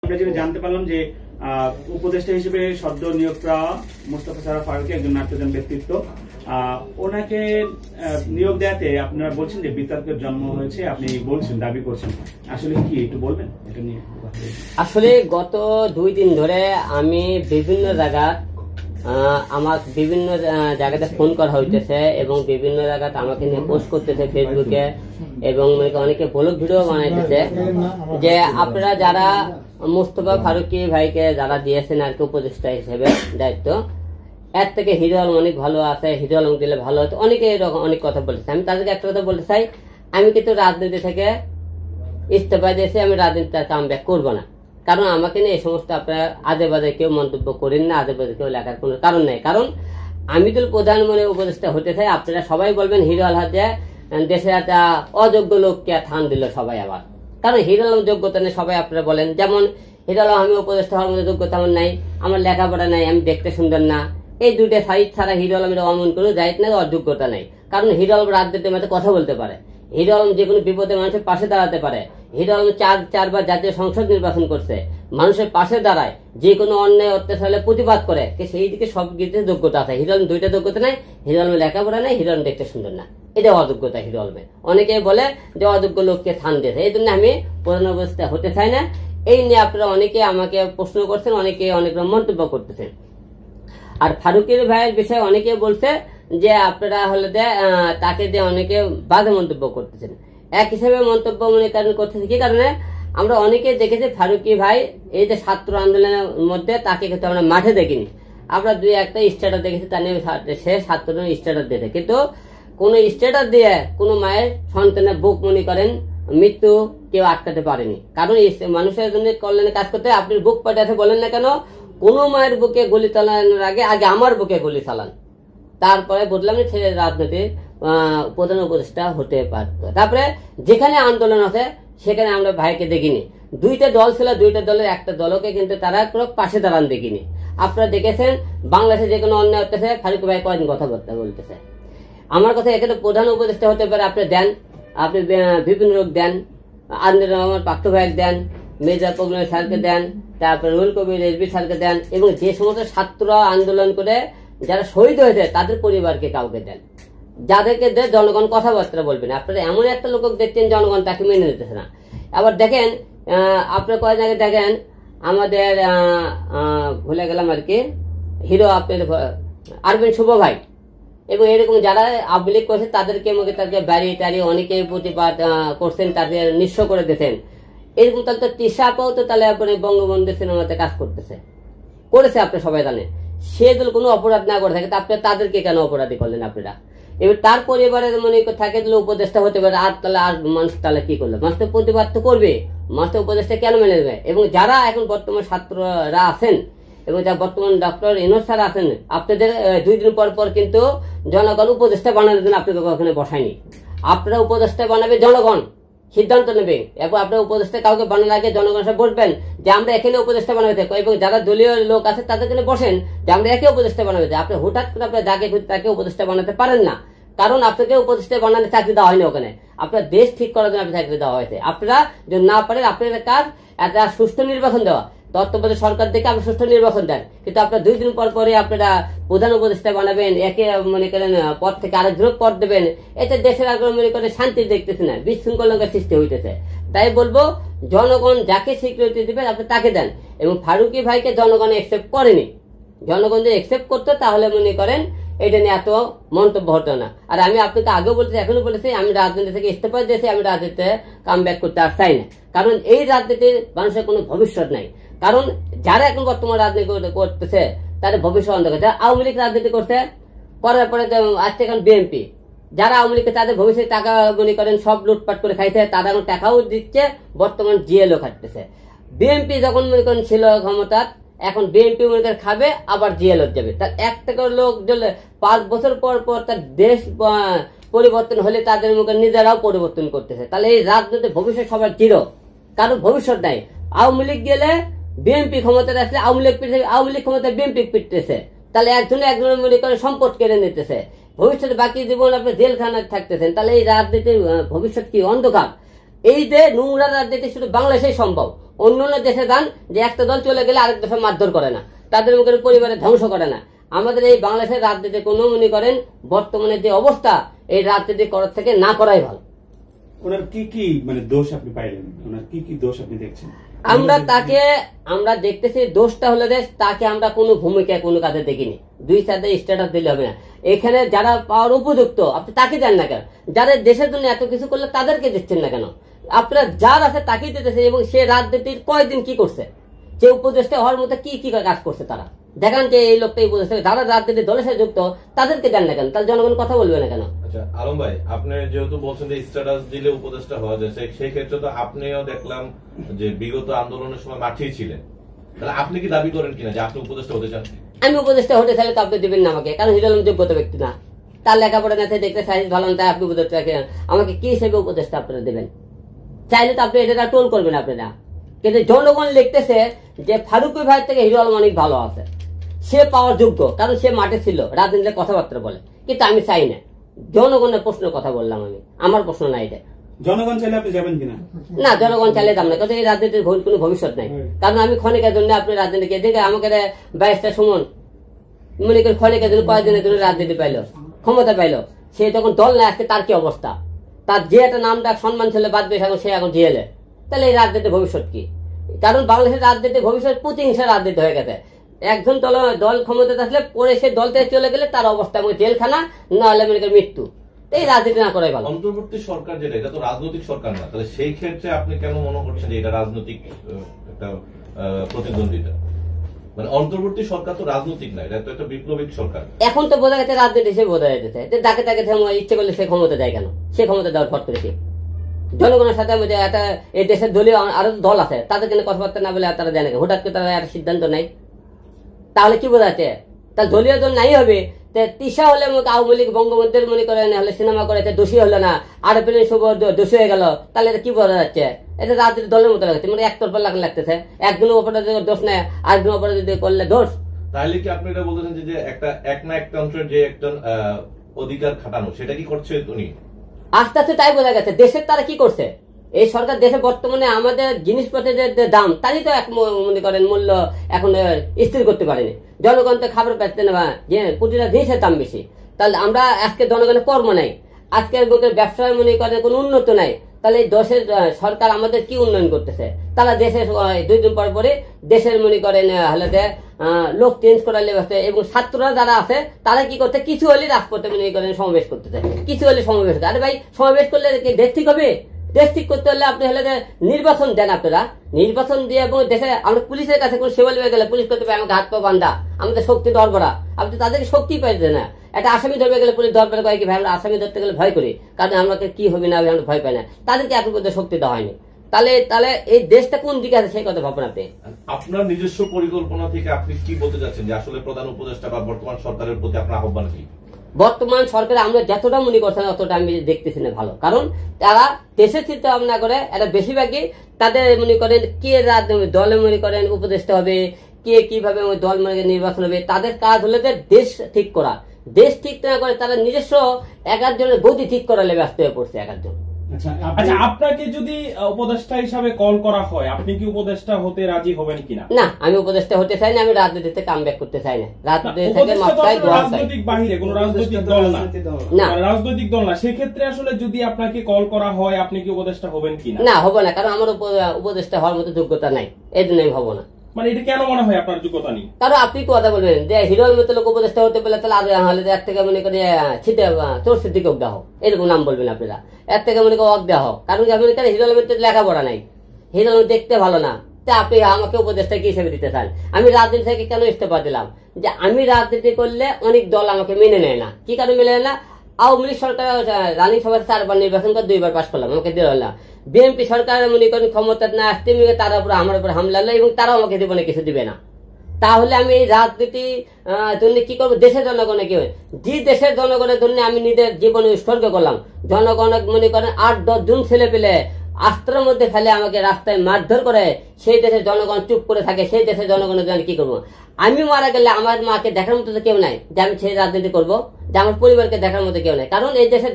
আমরা যেটা জানতে পারলাম যে উপদেষ্টা হিসেবে সদ্য নিয়োগ পাওয়া মোস্তফা সরোয়ার ফারুকী একজন নাট্যজন ব্যক্তিত্ব, ওনাকে নিয়োগ দেওয়াতে আপনারা বলছেন যে বিতর্কের জন্ম হয়েছে, আপনি বলছেন, দাবি করছেন, আসলে কি একটু বলবেন এটা নিয়ে? আসলে গত 2 দিন ধরে আমি বিভিন্ন জায়গাতে ফোন করা হইতেছে এবং বিভিন্ন জায়গাতে আমাকে নিয়ে পোস্ট করতেছে ফেসবুকে এবং অনেকে ব্লগ ভিডিও বানাইতেছে যে আপনারা যারা মোস্তফা ফারুকী ভাইকে যারা দিয়েছেন আর কি উপদেষ্টা হিসেবে দায়িত্ব, এর থেকে হিরো আলম অনেক ভালো আছে, হিরো আলম দিলে ভালো হতো, অনেকে এরকম অনেক কথা বলতেছে। আমি তাদেরকে একটা কথা বলতে চাই, আমি কিন্তু রাজনীতি থেকে ইস্তফা দিয়েছি, আমি রাজনীতিতে কাম ব্যাক করবো না। কারণ আমাকে নিয়ে এই সমস্ত আপনারা আজে বাজে কেউ মন্তব্য করেন না, আজে বাজে কেউ লেখার কোনো কারণ নেই। কারণ আমি তো প্রধানমন্ত্রী উপদেষ্টা হতে চাই, আপনারা সবাই বলবেন হিরো আলম দেশের একটা অযোগ্য লোককে থান দিল সবাই আবার। কারণ হিরো আলম যোগ্যতা নেই সবাই আপনারা বলেন, যেমন হিরো আলম আমি উপদেষ্টা হওয়ার মধ্যে যোগ্যতা আমার নাই, আমার লেখাপড়া নাই, আমি দেখতে সুন্দর না, এই দুইটা সাইড ছাড়া হিরো আলমের অমন কোনো দায়িত্ব নেই, অযোগ্যতা নেই। কারণ হিরো আলম রাজনীতির মধ্যে কথা বলতে পারে, হিরো আলম যে কোনো বিপদে মানুষের পাশে দাঁড়াতে পারে, হিরো আলম চারবার জাতীয় সংসদ নির্বাচন করছে, মানুষের পাশে দাঁড়ায়, যে কোনো অন্যায় অত্যাচার প্রতিবাদ করে, সেই দিকে সব কিছু যোগ্যতা আছে। হিরো আলম দুইটা যোগ্যতা নাই, হিরো আলমের লেখাপড়া নেই, হিরো আলম দেখতে সুন্দর না, এটা অযোগ্যতা হিরো আলমের। অনেকে বলে যে অযোগ্য লোককে স্থান দিয়েছে, এই জন্য আমি প্রধান উপদেষ্টা হতে চাই না। এই নিয়ে আপনারা অনেকে আমাকে প্রশ্ন করছেন, অনেকে অনেক মন্তব্য করতেছেন। আর ফারুকের ভাইয়ের বিষয়ে অনেকে বলছে যে আপনারা হলে তাকে দিয়ে অনেকে বাজে মন্তব্য করতেছেন। এক হিসেবে মন্তব্য মনে করেন করতেছে কি কারণে, আমরা অনেকে দেখেছি ফারুকী ভাই এই যে ছাত্র আন্দোলনের মধ্যে তাকে কিন্তু আমরা মাঠে দেখিনি, আমরা 2-1টা স্ট্যাটাস দেখেছি, তা নিয়ে সে ছাত্র স্ট্যাটাস দিয়েছে, কিন্তু কোন স্ট্যাটাস দিয়ে কোনো মায়ের সন্তানের বুক মনে করেন মৃত্যু কেউ আটকাতে পারেনি। কারণ মানুষের জন্য কল্যাণে কাজ করতে আপনি বুক পাঠাতে বলেন না কেন, কোন মায়ের বুকে গুলি চালানোর আগে আমার বুকে গুলি চালান, তারপরে বুঝলাম যে ছেলে রাজনীতির প্রধান উপদেষ্টা হতে পারত। তারপরে যেখানে আন্দোলন আছে সেখানে আমরা ভাইকে দেখিনি। 2টা দল ছিল, 2টা দলের একটা দলকে কিন্তু তারা কোনো পাশে দাঁড়ান দেখিনি। আপনারা দেখেছেন বাংলাদেশে যে কোনো অন্যায় হতেছে ফারুকী ভাই কয়দিন কথাবার্তা বলতেছে। আমার কথা এখানে প্রধান উপদেষ্টা হতে পারে, আপনি দেন, আপনি বিভিন্ন লোক দেন, আমার পার্থ ভাইকে দেন, মির্জা ফখরুল স্যারকে দেন, তারপরে রুহুল কবির রিজভী স্যারকে দেন, এবং যে সমস্ত ছাত্র আন্দোলন করে যারা শহীদ হয়েছে তাদের পরিবারকে কাউকে দেন, যাদেরকে দেন জনগণ কথাবার্তা বলবেন। আপনারা এমন একটা লোক দেখছেন জনগণ তাকে মেনে নিতেছে না। আবার দেখেন আপনার কয়েকদিন আগে দেখেন আমাদের ভুলে গেলাম আর কি হিরো আপনার আরবিন শুভ ভাই এবং এরকম যারা আওয়ামী লীগ করছে তাদেরকে তাদের বাড়ি টাড়ি অনেকে প্রতিবাদ করছেন, তাদের নিঃস্ব করে দিয়েছেন। এরকম তাহলে তো তৃষা আপাও তো তাহলে আপনি বঙ্গবন্ধু সিনেমাতে কাজ করেছে আপনি সবাই জানেন। সে যদি কোনো অপরাধ না করে থাকে আপনি তাদেরকে কেন অপরাধী করলেন আপনারা? এবার তার পরিবারের মনে থাকে দিলে উপদেষ্টা হতে পারে, আর তাহলে আর মানুষ তাহলে কি করলো? মানুষ তো প্রতিবাদ তো করবে, মানুষ তো উপদেষ্টা কেন মেনে নেবে? এবং যারা এখন বর্তমান ছাত্ররা আছেন এবং যারা বর্তমান ডক্টর ইউনূস স্যার আছেন, আপনাদের 2 দিন পর পর কিন্তু জনগণ উপদেষ্টা বানানোর জন্য আপনাকে ওখানে বসায়নি। আপনারা উপদেষ্টা বানাবে জনগণ, সিদ্ধান্ত নেবে, এবং আপনার উপদেষ্টা কাউকে বানানোর আগে জনগণ সব বসবেন যে আমরা এখানে উপদেষ্টা বানাবে, এবং যারা দলীয় লোক আছে তাদের জন্য বসেন যে আমরা একে উপদেষ্টা বানাবে। আপনি হুঠাৎ করে আপনার যাকে খুঁজে তাকে উপদেষ্টা বানাতে পারেন না, কারণ আপনাকে উপদেষ্টা বানাতে চাকরি দেওয়া হয়নি, ওখানে আপনার দেশ ঠিক করার জন্য আপনার চাকরি দেওয়া হয়েছে। আপনারা যদি না পারেন আপনাদের কাজ একটা সুষ্ঠু নির্বাচন দেওয়া, তত্ত্বাবধায়ক সরকার থেকে আপনি সুষ্ঠু নির্বাচন দেন, কিন্তু আপনার 2 দিন পর পরে আপনারা প্রধান উপদেষ্টা বানাবেন, একে মনে করেন পদ থেকে আরেকজন পদ দেবেন, এতে দেশের আগ্রহ মনে করে শান্তি দেখতেছে না, বিশৃঙ্খলার সৃষ্টি হইতেছে। তাই বলবো জনগণ যাকে স্বীকৃতি দিবেন আপনি তাকে দেন, এবং ফারুকী ভাইকে জনগণ একসেপ্ট করেনি। জনগণ যদি একসেপ্ট করতো তাহলে মনে করেন এটা নিয়ে এত মন্তব্য হতো না। আর আমি আপনাকে আগেও বলতেছি এখনো বলেছি, আমি রাজনীতি থেকে ইস্তফা দিয়েছি, আমি রাজনীতিতে কাম ব্যাক করতে আর চাই না। কারণ এই রাজনীতির মানুষের কোনো ভবিষ্যৎ নাই। কারণ যারা এখন বর্তমান রাজনীতি করতেছে তাদের ভবিষ্যৎ অন্ধকার। যারা আওয়ামী লীগ রাজনীতি করছে করার পরে আজকে এখন বিএনপি, যারা আওয়ামী লীগকে তাদের ভবিষ্যৎ টাকা মনে করেন সব লুটপাট করে খাইছে, তারা এখন টাকাও দিচ্ছে, বর্তমান জিএলও খাটতেছে। বিএনপি যখন মনে করেন ছিল ক্ষমতা, এখন বিএনপি মনে করেন খাবে আবার জিএলও যাবে। তার একটা লোক 5 বছর পর পর তার দেশ পরিবর্তন হলে তাদের মুখে নিজেরাও পরিবর্তন করতেছে। তাহলে এই রাজনীতির ভবিষ্যৎ সবার জিরো, কারণ ভবিষ্যৎ নাই। আওয়ামী লীগ গেলে বিএনপি ক্ষমতায় আসলে আওয়ামী লীগ ক্ষমতায় বিএনপি পিটতেছে, তাহলে একজনের মনে করে সম্পদ কেড়ে নিতেছে, ভবিষ্যতে বাকি জীবন আপনি জেলখানায় থাকতেছেন। তাহলে এই রাজনীতির ভবিষ্যৎ কি অন্ধকার। এই যে নোংরা রাজনীতি শুধু বাংলাদেশেই সম্ভব, অন্য অন্য দেশে যান যে একটা দল চলে গেলে আরেক দেশে মারধর করে না, তাদের মুখের পরিবারের ধ্বংস করে না। আমাদের এই বাংলাদেশের রাজনীতি কোনো মনে করেন বর্তমানে যে অবস্থা, এই রাজনীতি করার থেকে না করাই ভালো। ওনার কি কি মানে দোষ আপনি পাইলেন, ওনার কি কি দোষ আপনি দেখছেন? আমরা দেখতেছি দোষটা হলো যে তাকে আমরা কোনো ভূমিকা কোনো কাজে দেখিনি। দুই সাথে স্ট্যাটাস দিলে হবে না। এখানে যারা পাওয়ার উপযুক্ত আপনি তাকে দেন না কেন? যারা দেশের জন্য এত কিছু করলে তাদেরকে দিচ্ছেন না কেন? আপনারা যার আছে তাকেই দিতেছে। এবং সে রাজনীতির কয়দিন কি করছে, যে উপদেষ্টা হওয়ার মতো কি কি কাজ করছে তারা দেখান, যে এই লোকটা এই উপদেষ্টা। যারা রাজনীতির দলের সাথে যুক্ত তাদেরকে দেন না কেন? তাহলে জনগণ কথা বলবে না কেন? আচ্ছা আলম ভাই, আপনি যেহেতু বলছেন যে স্ট্যাটাস দিলে উপদেষ্টা হওয়া যায়, সেই ক্ষেত্রে তো আপনিও দেখলাম যে বিগত আন্দোলনের সময় মাঠেই ছিলেন। তাহলে আপনি কি দাবি করেন কিনা যে আপনি উপদেষ্টা হতে চান? আমি উপদেষ্টা হতে চাইলে তো আপনি দিবেন না আমাকে, কারণ হিরো আলম যোগ্যতা ব্যক্তি না। তার লেখাপড়া না দেখতে সাইজ ভালো না, তাই আপনি উপদেষ্টা আমাকে কি হিসেবে উপদেষ্টা আপনারা দেবেন? চাইলে তো আপনি এটা টোল করবেন আপনারা। কিন্তু জনগণ লিখতেছে যে ফারুকী ভাই থেকে হিরো আলম অনেক ভালো আছে, সে পাওয়ার যোগ্য, কারণ সে মাঠে ছিল, রাজনীতিতে কথাবার্তা বলে। কিন্তু আমি চাই না। জনগণের প্রশ্ন কথা বললাম আমি, আমার প্রশ্ন না এটা। জনগণ চাইলে আপনি যাবেন কিনা? না, জনগণ চাইলে দাম না, কারণ এই রাজনীতির কোনো ভবিষ্যৎ নাই। কারণ আমি ক্ষণিকের জন্য আপনি রাজনীতিকে দেখে আমাকে ব্যারিস্টার সুমন মনে করি ক্ষণিকের জন্য কয়েকদিনের জন্য রাজনীতি পাইলো, ক্ষমতা পাইলো। সে যখন দল না আসছে তার কি অবস্থা? তার যে একটা নামটা সম্মান ছিল বাদ দিয়ে সে এখন জেলে। তাহলে এই রাজনীতির ভবিষ্যৎ কি? কারণ বাংলাদেশের রাজনীতির ভবিষ্যৎ প্রতিহিংসা রাজনীতি হয়ে গেছে। একজন দল ক্ষমতা থাকলে পরে সে দল থেকে চলে গেলে তার অবস্থা জেলখানা, না হলে মৃত্যু। এই রাজনীতি না করাই ভালো। অন্তর্বর্তী সরকার যেটা, এটা তো রাজনৈতিক সরকার না, তাহলে সেই ক্ষেত্রে আপনি কেন মনে করছেন যে এটা রাজনৈতিক একটা প্রতিদ্বন্দ্বিতা? মানে অন্তর্বর্তী সরকার তো রাজনৈতিক না, এটা তো একটা বিপ্লবিক সরকার। এখন তো বোঝা গেছে রাজনীতি হিসেবে বোঝা যাচ্ছে, যাকে তাকে ইচ্ছে করলে সে ক্ষমতা দেয় কেন? সে ক্ষমতা দেওয়ার ফট করেছে জনগণের সাথে। একটা এই দেশের দলীয় আরো দল আছে, তাদের জন্য কথাবার্তা না বলে তারা জানে হঠাৎ করে তারা একটা সিদ্ধান্ত নেয়। তাহলে কি বোঝা যাচ্ছে? তাহলে দলীয় দল নাই হবে। তিশা হলে আওয়ামী লীগ বঙ্গবন্ধুর মনে করেন হলে সিনেমা করেছে, দোষী হলো না, আর দোষী হয়ে গেল, তাহলে এটা কি বোঝা যাচ্ছে? এটা রাজনীতি দলের মতো লাগছে, মানে একতরফা লাগতেছে। একজনের উপরে দোষ নেয়, আরেকজনের উপরে যদি করলে দোষ। তাহলে কি আপনি এটা বলতেছেন যে একটা এক না একটা অঞ্চলের যে একজন অধিকার খাটানো, সেটা কি করছে উনি? আস্তে আস্তে তাই বোঝা গেছে। দেশের তারা কি করছে? এই সরকার দেশে বর্তমানে আমাদের জিনিসপত্রের যে দাম, তারই তো এক মনে করেন মূল্য এখন স্থির করতে পারেনি। জনগণ তো খাবার পাচ্ছে না, যে প্রতিটা জিনিসের দাম বেশি। তাহলে আমরা আজকে জনগণের কর্ম নাই, আজকের লোকের ব্যবসায় মনে করেন কোনো উন্নত নাই। তাহলে এই দেশের সরকার আমাদের কি উন্নয়ন করতেছে? তারা দেশের 2 দিন পর পরে দেশের মনে করেন হলে লোক চেঞ্জ করার লেগে। এবং ছাত্ররা যারা আছে তারা কি করতে, কিছু হলে রাজপথে মনে করেন সমাবেশ করতেছে, কিছু হলে সমাবেশ। আরে ভাই, সমাবেশ করলে দেশ ঠিক হবে? দেশ ঠিক করতে হলে আপনি হলে নির্বাচন দেন। আপনারা নির্বাচন দিয়ে এবং দেশে আমরা পুলিশের কাছে কোনো সেবা লেগে গেলে পুলিশ করতে পারে আমাকে হাত পা বান্ধা, আমাদের শক্তি দরবরা। আপনি তাদেরকে শক্তি পাইছে না। একটা আসামি ধরবে গেলে পুলিশ দরবার কয় কি ভাই আমরা আসামি ধরতে গেলে ভয় করি, কারণ আমাকে কি হবে না হবে আমরা ভয় পাই না। তাদেরকে এখন পর্যন্ত শক্তি দেওয়া হয়নি। তাহলে এই দেশটা কোন দিকে আছে সেই কথা ভাবুন আপনি। আপনার নিজস্ব পরিকল্পনা থেকে আপনি কি বলতে চাচ্ছেন যে আসলে প্রধান উপদেষ্টা বা বর্তমান সরকারের প্রতি আপনার আহ্বান কি? বর্তমান সরকার আমরা যতটা মনে করছি না অতটা আমি দেখতেছি না ভালো। কারণ তারা দেশের চিন্তা ভাবনা করে, এটা বেশিরভাগই তাদের মনে করেন কে দলে মনে করেন উপদেষ্টা হবে, কে কিভাবে দল মনে নির্বাচন হবে। তাদের কাজ হলে দেশ ঠিক করা। দেশ ঠিক না করে তারা নিজস্ব একজনের গতি ঠিক করালে ব্যস্ত হয়ে পড়ছে একজন। আচ্ছা, আপনাকে যদি উপদেষ্টা হিসাবে কল করা হয়, আপনি কি উপদেষ্টা হতে রাজি হবেন কিনা? না, আমি উপদেষ্টা হতে চাই না। আমি রাজনীতিতে কামব্যাক করতে চাই না। রাজনীতি থেকে মাত্রায় দোয়া চাই। রাজনৈতিক বাহিরে কোনো রাজনৈতিক দল না, রাজনৈতিক দল না। সেক্ষেত্রে আসলে যদি আপনাকে কল করা হয়, আপনি কি উপদেষ্টা হবেন কিনা? না, হবো না, কারণ আমার উপদেষ্টা হওয়ার মতো যোগ্যতা নাই। এই জন্য আমি হবো না। মানে এটা কেন মনে হয় আপনার যোগ্যতা নেই? কারণ আপনি কথা বলবেন যে হিরোর মতো লোক উপদেষ্টা হতে পেলে তাহলে আর এর থেকে মনে করে ছিটে তোর সিদ্দিকে অগ্রাহ এরকম নাম বলবেন আপনারা। এর থেকে মনে করে অগ্রাহ, কারণ আপনি হিরোর মধ্যে লেখাপড়া নাই, হিরো দেখতে ভালো না। তা আপনি আমাকে উপদেষ্টা কি হিসেবে দিতে চান? আমি রাজনীতি থেকে কেন ইস্তফা দিলাম? যে আমি রাজনীতি করলে অনেক দল আমাকে মেনে নেয় না। কি কারণে মেনে নেয় না? আওয়ামী লীগ সরকার রানিং সভায় 4 বার নির্বাচন করে 2 বার পাশ করলাম, আমাকে দিল না। বিএনপি সরকার মনে করেন ক্ষমতা না আসতে তার উপর আমার উপর হামলা হলো এবং তারাও আমাকে জীবনে কিছু দিবে না। তাহলে আমি এই রাজনীতি জন্য কি করবো? দেশের জনগণে কি যে দেশের জনগণের জন্য আমি নিজের জীবনে উৎসর্গ করলাম। জনগণ মনে করেন 8-10 জন ছেলে পেলে আস্ত্রের মধ্যে ফেলে আমাকে রাস্তায় মারধর করে, সেই দেশের জনগণ চুপ করে থাকে। সেই দেশের জনগণের জন্য কি করবো? আমি মারা গেলে আমার মাকে দেখার মতো কেউ নাই যে আমি সেই রাজনীতি করবো, যে আমার পরিবারকে দেখার মতো কেউ নাই। কারণ এই দেশের